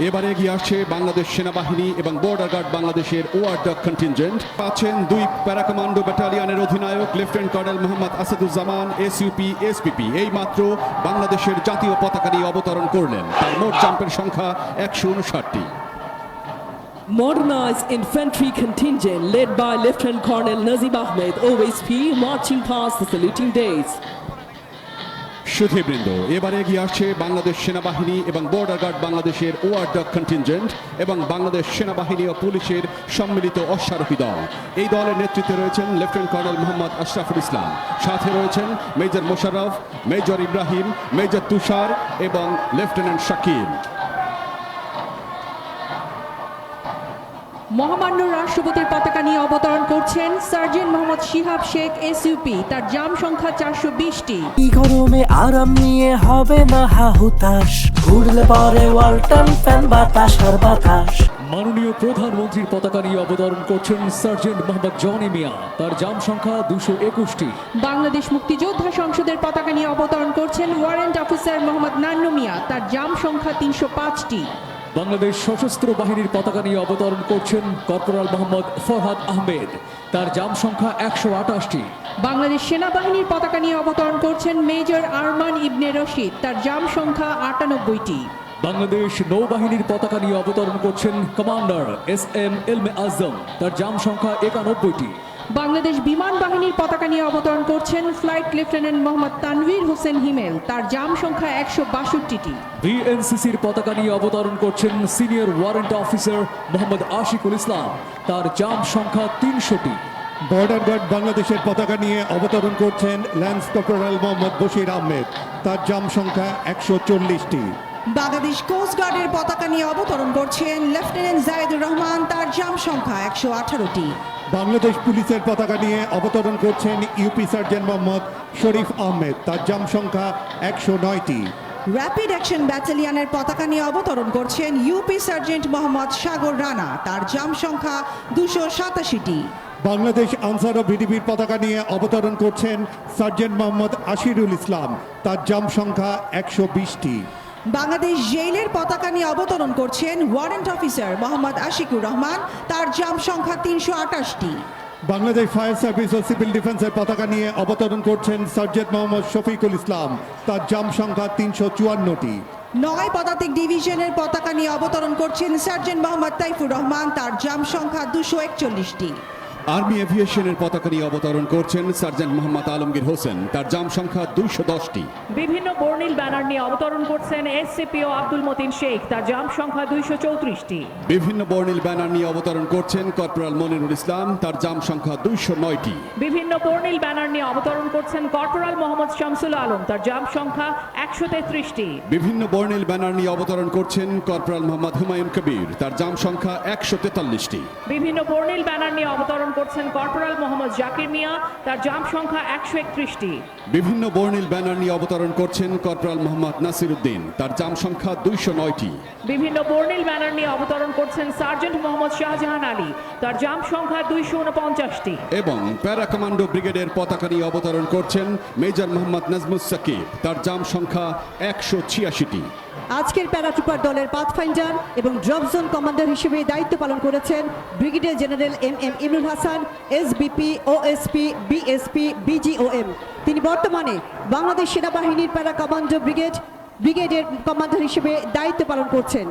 এবারে এগিয়ে আসছে বাংলাদেশ সেনাবাহিনী এবং বর্ডার গার্ড বাংলাদেশের ওয়ার্ডক কন্টিনজেন্ট। আছেন দুই প্যারা কমান্ডো ব্যাটালিয়নের অধিনায়ক lieutenant colonel Mohammad Asaduzzaman SUP SPP এই মাত্র বাংলাদেশের জাতীয় পতাকা নিয়ে অবতরণ করলেন। তার মোট জাম্পের সংখ্যা 159টি। Modernized infantry contingent led by Lieutenant Colonel Nazim Ahmed, OSP, marching past the saluting days. সুধীবৃন্দ, এবারে এগিয়ে আসছে বাংলাদেশ সেনাবাহিনী এবং বর্ডার গার্ড বাংলাদেশের ওয়ার্ডক কন্টিনজেন্ট এবং বাংলাদেশ সেনাবাহিনী ও পুলিশের সম্মিলিত অশ্বারোহী দল। এই দলের নেতৃত্বে রয়েছেন লেফটেন্যান্ট কর্নেল মোহাম্মদ আশরাফুল ইসলাম, সাথে রয়েছেন major Mosharraf, major Ibrahim, major Tushar এবং লেফটেন্যান্ট শাকিল। মহামান্য রাষ্ট্রপতির পতাকা নিয়ে অবতরণ করছেন সার্জেন্ট মোহাম্মদ শিহাব শেখ এসইউপি, তার জাম সংখ্যা 420টি। এই গরমে আরাম নিয়ে হবে না হাহুতাশ, ঘুরলে পরে ওয়ালটন ফ্যান বাতাস আর বাতাস। মাননীয় প্রধানমন্ত্রীর পতাকা নিয়ে অবতরণ করছেন সার্জেন্ট মোহাম্মদ জনি মিয়া, তার জাম সংখ্যা 221টি। বাংলাদেশ মুক্তিযোদ্ধা সংসদের পতাকা নিয়ে অবতরণ করছেন ওয়ারেন্ট অফিসার মোহাম্মদ নান্নু মিয়া, তার জাম সংখ্যা 305টি। বাংলাদেশ সশস্ত্র বাহিনীর পতাকা নিয়ে অবতরণ করছেন কর্পোরাল মোহাম্মদ ফরহাদ আহমেদ, তার জাম সংখ্যা 128টি। বাংলাদেশ সেনাবাহিনীর পতাকা নিয়ে অবতরণ করছেন মেজর আরমান ইবনে রশিদ, তার জাম সংখ্যা 98টি। বাংলাদেশ নৌবাহিনীর পতাকা নিয়ে অবতরণ করছেন কমান্ডার SM এলমে আজম, তার জাম সংখ্যা 91টি। বাংলাদেশ বিমান বাহিনীর পতাকা নিয়ে অবতরণ করছেন ফ্লাইট লেফটেন্যান্ট মোহাম্মদ তানভীর হোসেন হিমেল, তার জাম সংখ্যা 162টি। বিএনসিসির পতাকা নিয়ে অবতরণ করছেন senior warrant officer Mohammad Ashikul Islam, তার জাম সংখ্যা 300টি। বর্ডার গার্ড বাংলাদেশের পতাকা নিয়ে অবতরণ করছেন ল্যান্স কর্পোরাল মোহাম্মদ বশির আহমেদ, তার জাম সংখ্যা 140টি। বাংলাদেশ কোস্ট গার্ডের পতাকা নিয়ে অবতরণ করছেন লেফটেন্যান্ট জায়েদুর রহমান, তার জাম সংখ্যা 118টি। বাংলাদেশ পুলিশের পতাকা নিয়ে অবতরণ করছেন ইউপি সার্জেন্ট মোহাম্মদ শরীফ আহমেদ, তার জাম সংখ্যা 109টি। র্যাপিড অ্যাকশন ব্যাটালিয়নের পতাকা নিয়ে অবতরণ করছেন ইউপি সার্জেন্ট মোহাম্মদ সাগর রানা, তার জাম সংখ্যা 287টি। বাংলাদেশ আনসার ও ভিডিপির পতাকা নিয়ে অবতরণ করছেন সার্জেন্ট মোহাম্মদ আশিরুল ইসলাম, তার জাম সংখ্যা 120টি। বাংলাদেশ জেইলের পতাকা নিয়ে অবতরণ করছেন ওয়ারেন্ট অফিসার মোহাম্মদ আশিকুর রহমান, তার জাম সংখ্যা 328টি। বাংলাদেশ ফায়ার সার্ভিস ও সিভিল ডিফেন্সের পতাকা নিয়ে অবতরণ করছেন সার্জেন্ট মোহাম্মদ শফিকুল ইসলাম, তার জাম সংখ্যা 354টি। নয় পদাতিক ডিভিশনের পতাকা নিয়ে অবতরণ করছেন সার্জেন্ট মোহাম্মদ তাইফুর রহমান, তার জাম সংখ্যা 241টি। আর্মি এভিয়েশনের পতাকা নিয়ে অবতরণ করছেন সার্জেন্ট মোহাম্মদ আলমগীর হোসেন, তার জাম সংখ্যা 210টি। বিভিন্ন বর্ণিল ব্যানার নিয়ে অবতরণ করছেন এসসিপিও আব্দুল মতিন শেখ, তার জাম সংখ্যা 234টি। বিভিন্ন বর্ণিল ব্যানার নিয়ে অবতরণ করছেন কর্পোরাল মনিরুল ইসলাম, তার জাম সংখ্যা 209টি। বিভিন্ন বর্ণিল ব্যানার নিয়ে অবতরণ করছেন কর্পোরাল মোহাম্মদ শামসুল আলম, তার জাম সংখ্যা 133টি। বিভিন্ন বর্ণিল ব্যানার নিয়ে অবতরণ করছেন কর্পোরাল মোহাম্মদ হুমায়ুন কবির, তার জাম সংখ্যা 143টি। বিভিন্ন বর্ণিল ব্যানার নিয়ে অবতরণ করছেন কর্পোরাল মোহাম্মদ জাকির মিয়া, তার জাম সংখ্যা 131টি। বিভিন্ন বর্ণিল ব্যানার নিয়ে অবতরণ করছেন কর্পোরাল মোহাম্মদ নাসির উদ্দিন, তার জাম সংখ্যা 209টি। বিভিন্ন বর্ণিল ব্যানার নিয়ে অবতরণ করছেন সার্জেন্ট মোহাম্মদ শাহজাহান আলী, তার জাম সংখ্যা 249টি। এবং প্যারা কমান্ডো ব্রিগেডের পতাকা নিয়ে অবতরণ করছেন মেজর মোহাম্মদ নাজমুস সাকিব, তার জাম সংখ্যা 186টি। আজকের প্যারাট্রুপার দলের পাথফাইন্ডার এবং ড্রপ জোন কমান্ডার হিসেবে দায়িত্ব পালন করেছেন brigadier general MM Imrul Hasan, SBP, OSP, BSP, BGOM। তিনি বর্তমানে বাংলাদেশ সেনাবাহিনীর প্যারা কমান্ডো ব্রিগেডের কমান্ডার হিসেবে দায়িত্ব পালন করছেন।